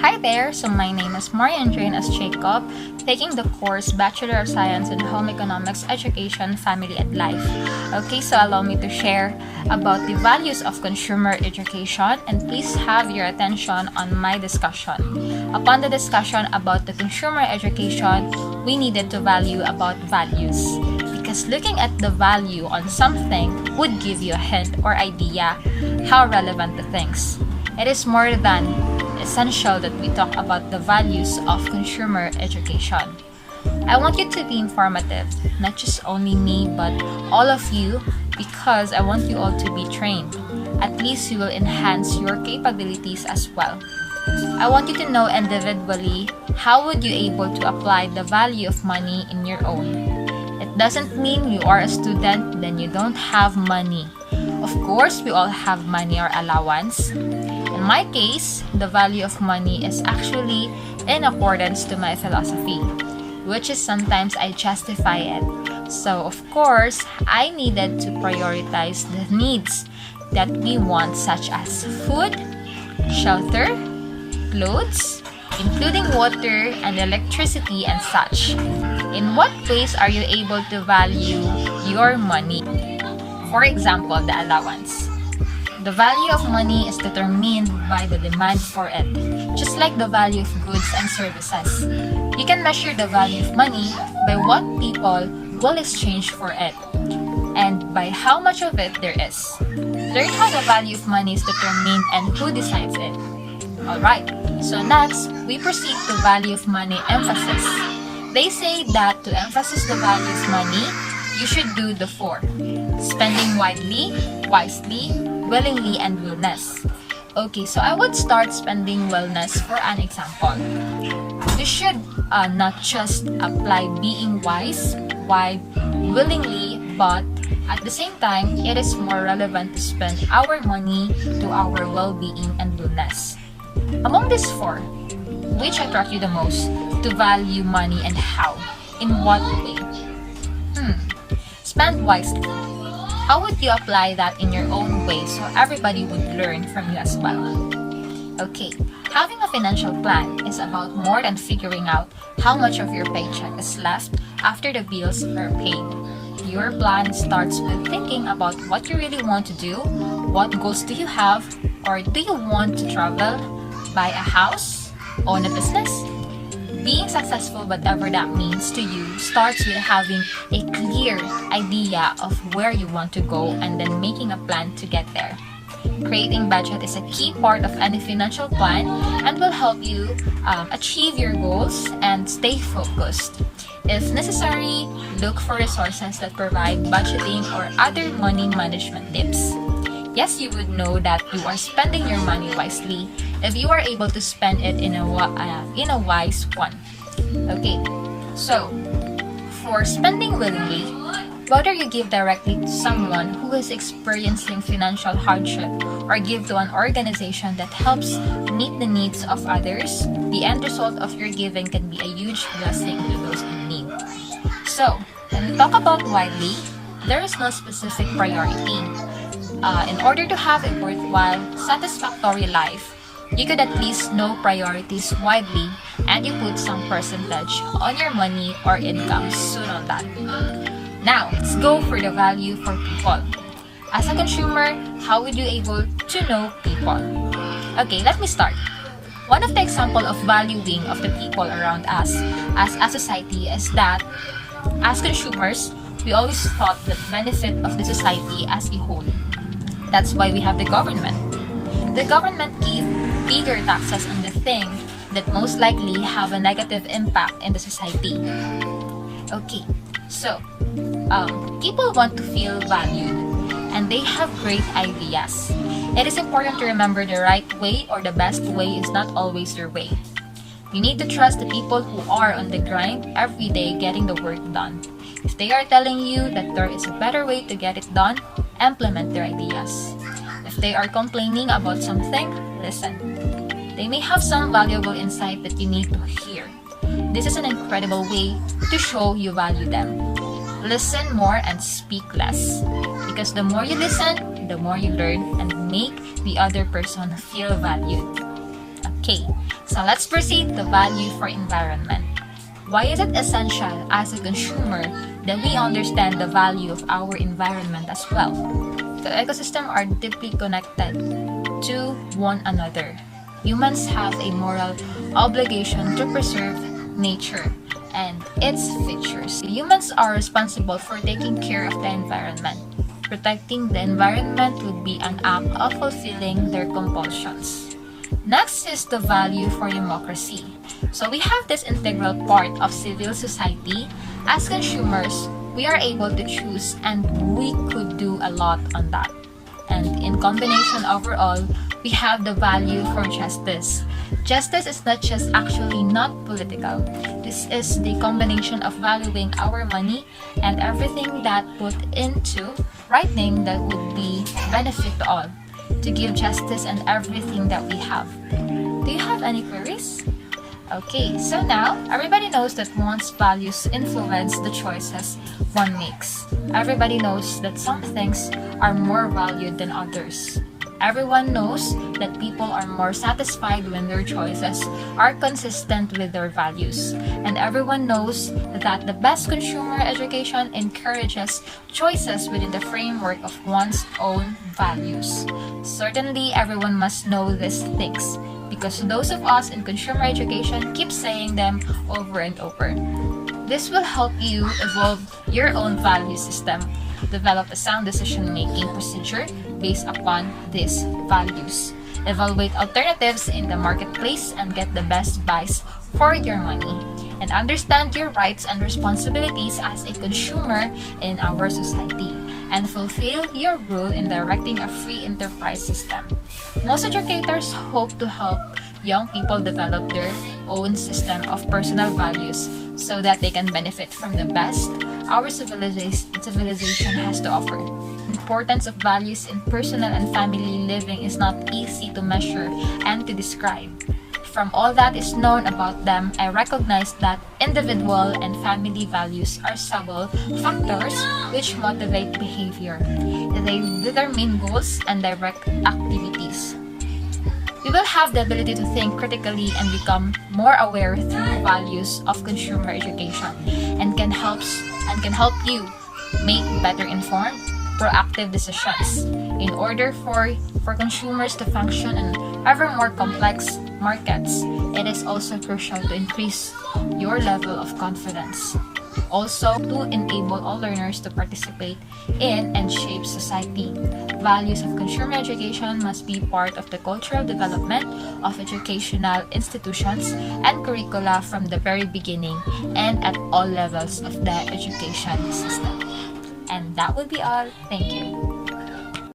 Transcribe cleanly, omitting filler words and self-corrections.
Hi there, so my name is Marian Jane S. Jacob, taking the course Bachelor of Science in Home Economics Education, Family and Life. Okay, so allow me to share about the values of consumer education, and please have your attention on my discussion. Upon the discussion about the consumer education, we needed to value about values, because looking at the value on something would give you a hint or idea how relevant the things. It is more than essential that we talk about the values of consumer education. I want you to be informative, not just only me, but all of you, because I want you all to be trained. At least you will enhance your capabilities as well. I want you to know individually how would you able to apply the value of money in your own. It doesn't mean you are a student, then you don't have money. Of course, we all have money or allowance. In my case, the value of money is actually in accordance to my philosophy, which is sometimes I justify it. So of course, I needed to prioritize the needs that we want, such as food, shelter, clothes, including water and electricity and such. In what ways are you able to value your money? For example, the allowance. The value of money is determined by the demand for it, just like the value of goods and services. You can measure the value of money by what people will exchange for it, and by how much of it there is. Learn how the value of money is determined and who decides it. Alright, so next, we proceed to value of money emphasis. They say that to emphasize the value of money, you should do the four: spending widely, wisely, willingly, and willness. Okay, so I would start spending wellness for an example. We should not just apply being wise, willingly, but at the same time, it is more relevant to spend our money to our well-being and wellness. Among these four, which attract you the most to value money and how? In what way? Spend wisely. How would you apply that in your own way so everybody would learn from you as well? Okay, having a financial plan is about more than figuring out how much of your paycheck is left after the bills are paid. Your plan starts with thinking about what you really want to do, what goals do you have, or do you want to travel, buy a house, own a business? Being successful, whatever that means to you, starts with having a clear idea of where you want to go and then making a plan to get there. Creating budget is a key part of any financial plan and will help you achieve your goals and stay focused. If necessary, look for resources that provide budgeting or other money management tips. Yes, you would know that you are spending your money wisely if you are able to spend it in a wise one. Okay, so for spending willingly, whether you give directly to someone who is experiencing financial hardship or give to an organization that helps meet the needs of others, the end result of your giving can be a huge blessing to those in need. So, when we talk about widely, there is no specific priority. In order to have a worthwhile, satisfactory life, you could at least know priorities widely and you put some percentage on your money or income soon on that. Now, let's go for the value for people. As a consumer, how would you able to know people? Okay, let me start. One of the example of valuing of the people around us as a society is that as consumers, we always thought the benefit of the society as a whole. That's why we have the government. The government gives bigger taxes on the thing that most likely have a negative impact in the society. Okay, so people want to feel valued and they have great ideas. It is important to remember the right way or the best way is not always your way. You need to trust the people who are on the grind every day getting the work done. If they are telling you that there is a better way to get it done, implement their ideas. If they are complaining about something, listen. They may have some valuable insight that you need to hear. This is an incredible way to show you value them. Listen more and speak less. Because the more you listen, the more you learn and make the other person feel valued. Okay, so let's proceed to value for environment. Why is it essential as a consumer that we understand the value of our environment as well? The ecosystem are deeply connected to one another. Humans have a moral obligation to preserve nature and its features. Humans are responsible for taking care of the environment. Protecting the environment would be an act of fulfilling their compulsions. Next is the value for democracy. So we have this integral part of civil society. As consumers, we are able to choose and we could do a lot on that. And in combination overall, we have the value for justice. Justice is not just actually not political. This is the combination of valuing our money and everything that put into writing that would be benefit to all, to give justice and everything that we have. Do you have any queries? Okay, so now everybody knows that one's values influence the choices one makes. Everybody knows that some things are more valued than others. Everyone knows that people are more satisfied when their choices are consistent with their values. And everyone knows that the best consumer education encourages choices within the framework of one's own values. Certainly, everyone must know these things because those of us in consumer education keep saying them over and over. This will help you evolve your own value system, develop a sound decision-making procedure based upon these values, evaluate alternatives in the marketplace and get the best buys for your money, and understand your rights and responsibilities as a consumer in our society, and fulfill your role in directing a free enterprise system. Most educators hope to help young people develop their own system of personal values so that they can benefit from the best our civilization has to offer. The importance of values in personal and family living is not easy to measure and to describe. From all that is known about them, I recognize that individual and family values are subtle factors which motivate behavior. They determine goals and direct activities. We will have the ability to think critically and become more aware through values of consumer education and can help you make better informed, proactive decisions. In order for consumers to function in ever more complex markets, it is also crucial to increase your level of confidence. Also, to enable all learners to participate in and shape society. Values of consumer education must be part of the cultural development of educational institutions and curricula from the very beginning and at all levels of the education system. And that would be all. Thank you.